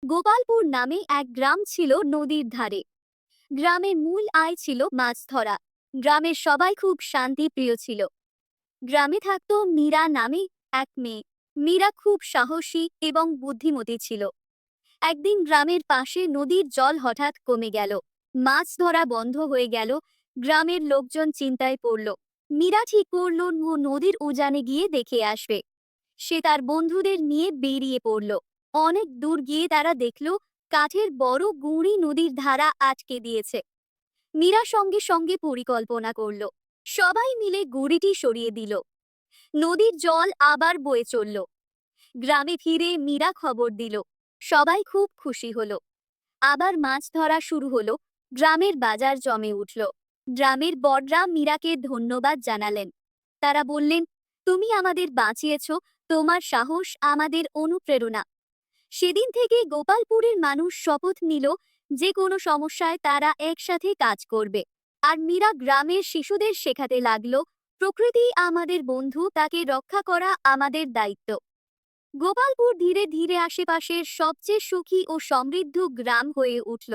গোপালপুর নামে এক গ্রাম ছিল নদীর ধারে। গ্রামের মূল আয় ছিল মাছ ধরা। গ্রামের সবাই খুব শান্তিপ্রিয় ছিল। গ্রামে থাকতো মীরা নামে এক মেয়ে। মীরা খুব সাহসী এবং বুদ্ধিমতী ছিল। একদিন গ্রামের পাশে নদীর জল হঠাৎ কমে গেল। মাছ ধরা বন্ধ হয়ে গেল। গ্রামের লোকজন চিন্তায় পড়ল। মীরা ঠিক করল নদীর উজানে গিয়ে দেখে আসবে। সে তার বন্ধুদের নিয়ে বেরিয়ে পড়ল। অনেক দূর গিয়ে তারা দেখল কাঠের বড় গুঁড়ি নদীর ধারা আটকে দিয়েছে। মীরা সঙ্গে সঙ্গে পরিকল্পনা করল। সবাই মিলে গুঁড়িটি সরিয়ে দিল। নদীর জল আবার বয়ে চলল। গ্রামে ফিরে মীরা খবর দিল। সবাই খুব খুশি হলো। আবার মাছ ধরা শুরু হলো। গ্রামের বাজার জমে উঠল। গ্রামের বড়রা মীরাকে ধন্যবাদ জানালেন। তারা বললেন, তুমি আমাদের বাঁচিয়েছ, তোমার সাহস আমাদের অনুপ্রেরণা। সেদিন থেকে গোপালপুরের মানুষ শপথ নিল যে কোনো সমস্যায় তারা একসাথে কাজ করবে। আর মীরা গ্রামের শিশুদের শেখাতে লাগলো, প্রকৃতি আমাদের বন্ধু, তাকে রক্ষা করা আমাদের দায়িত্ব। গোপালপুর ধীরে ধীরে আশেপাশের সবচেয়ে সুখী ও সমৃদ্ধ গ্রাম হয়ে উঠল।